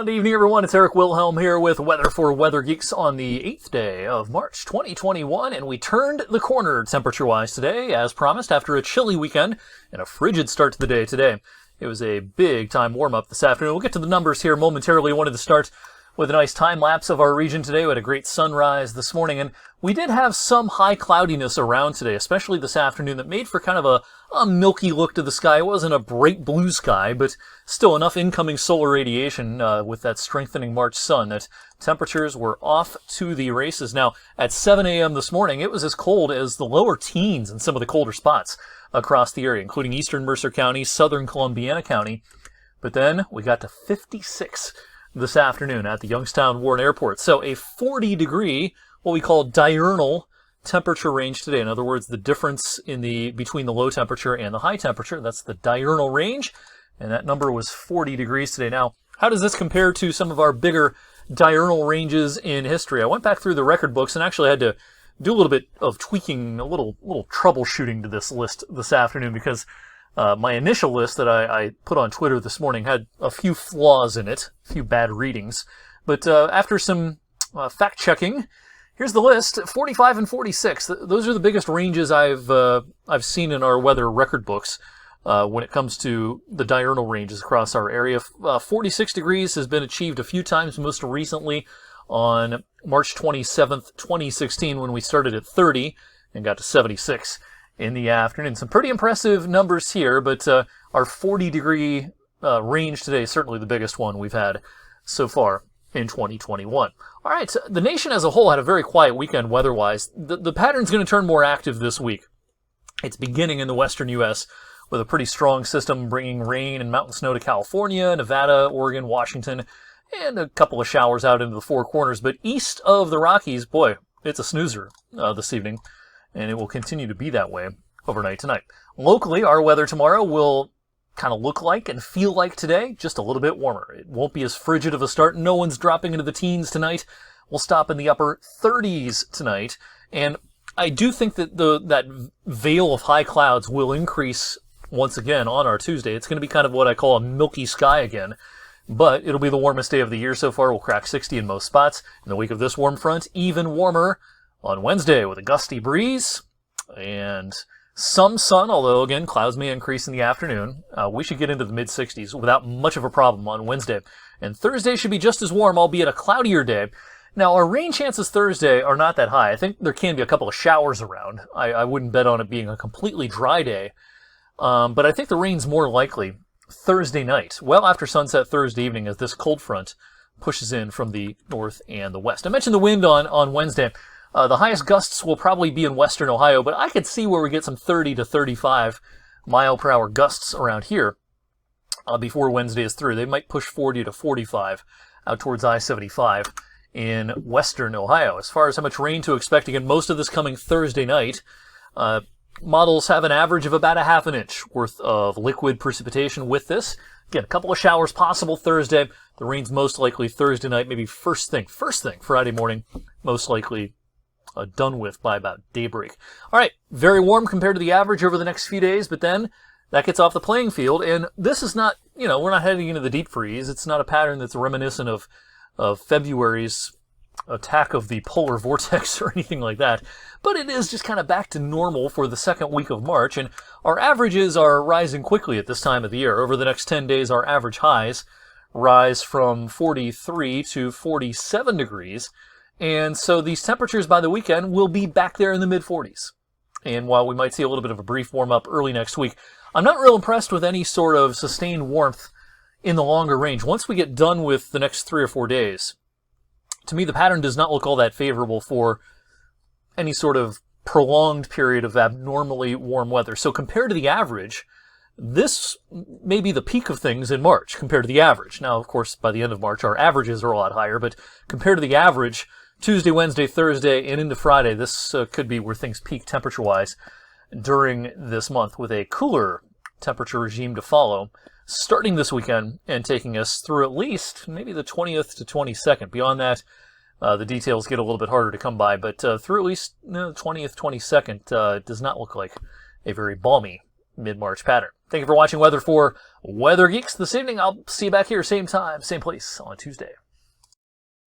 Monday evening, everyone. It's Eric Wilhelm here with weather for Weather Geeks on the 8th day of March 2021, and we turned the corner temperature-wise today, as promised, after a chilly weekend and a frigid start to the day today. It was a big-time warm-up this afternoon. We'll get to the numbers here momentarily. I wanted to start with a nice time-lapse of our region today. We had a great sunrise this morning, and we did have some high cloudiness around today, especially this afternoon, that made for kind of a milky look to the sky. It wasn't a bright blue sky, but still enough incoming solar radiation with that strengthening March sun that temperatures were off to the races. Now, at 7 a.m. this morning, it was as cold as the lower teens in some of the colder spots across the area, including eastern Mercer County, southern Columbiana County. But then we got to 56 this afternoon at the Youngstown Warren Airport. So a 40-degree, what we call diurnal temperature range today. In other words, the difference between the low temperature and the high temperature, that's the diurnal range, and that number was 40 degrees today. Now, how does this compare to some of our bigger diurnal ranges in history? I went back through the record books and actually had to do a little bit of tweaking, a little troubleshooting to this list this afternoon, because my initial list that I put on Twitter this morning had a few flaws in it, a few bad readings. But after some fact-checking, here's the list: 45 and 46. Those are the biggest ranges I've seen in our weather record books when it comes to the diurnal ranges across our area. 46 degrees has been achieved a few times, most recently on March 27th, 2016, when we started at 30 and got to 76 in the afternoon. Some pretty impressive numbers here, but our 40-degree range today is certainly the biggest one we've had so far in 2021. All right, so the nation as a whole had a very quiet weekend weather-wise. The pattern's going to turn more active this week. It's beginning in the western U.S. with a pretty strong system bringing rain and mountain snow to California, Nevada, Oregon, Washington, and a couple of showers out into the Four Corners. But east of the Rockies, boy, it's a snoozer this evening, and it will continue to be that way overnight tonight. Locally, our weather tomorrow will kind of look like and feel like today, just a little bit warmer. It won't be as frigid of a start. No one's dropping into the teens tonight. We'll stop in the upper 30s tonight. And I do think that that veil of high clouds will increase once again on our Tuesday. It's going to be kind of what I call a milky sky again. But it'll be the warmest day of the year so far. We'll crack 60 in most spots. In the wake of this warm front, even warmer on Wednesday with a gusty breeze and some sun, although, again, clouds may increase in the afternoon. We should get into the mid-60s without much of a problem on Wednesday. And Thursday should be just as warm, albeit a cloudier day. Now, our rain chances Thursday are not that high. I think there can be a couple of showers around. I wouldn't bet on it being a completely dry day. But I think the rain's more likely Thursday night, well after sunset Thursday evening, as this cold front pushes in from the north and the west. I mentioned the wind on Wednesday. The highest gusts will probably be in western Ohio, but I could see where we get some 30 to 35 mile per hour gusts around here before Wednesday is through. They might push 40 to 45 out towards I-75 in western Ohio. As far as how much rain to expect, again, most of this coming Thursday night. Models have an average of about a half an inch worth of liquid precipitation with this. Again, a couple of showers possible Thursday. The rain's most likely Thursday night, maybe first thing Friday morning, most likely done with by about daybreak. All right, very warm compared to the average over the next few days, but then that gets off the playing field, and this is not, we're not heading into the deep freeze. It's not a pattern that's reminiscent of February's attack of the polar vortex or anything like that, but it is just kind of back to normal for the second week of March, and our averages are rising quickly at this time of the year. Over the next 10 days, our average highs rise from 43 to 47 degrees, and so these temperatures by the weekend will be back there in the mid-40s. And while we might see a little bit of a brief warm-up early next week, I'm not real impressed with any sort of sustained warmth in the longer range. Once we get done with the next 3 or 4 days, to me, the pattern does not look all that favorable for any sort of prolonged period of abnormally warm weather. So compared to the average, this may be the peak of things in March compared to the average. Now, of course, by the end of March, our averages are a lot higher, but compared to the average, Tuesday, Wednesday, Thursday, and into Friday, this could be where things peak temperature-wise during this month, with a cooler temperature regime to follow starting this weekend and taking us through at least maybe the 20th to 22nd. Beyond that, the details get a little bit harder to come by, but through at least the 20th, 22nd, it does not look like a very balmy mid-March pattern. Thank you for watching Weather for Weather Geeks this evening. I'll see you back here same time, same place on Tuesday.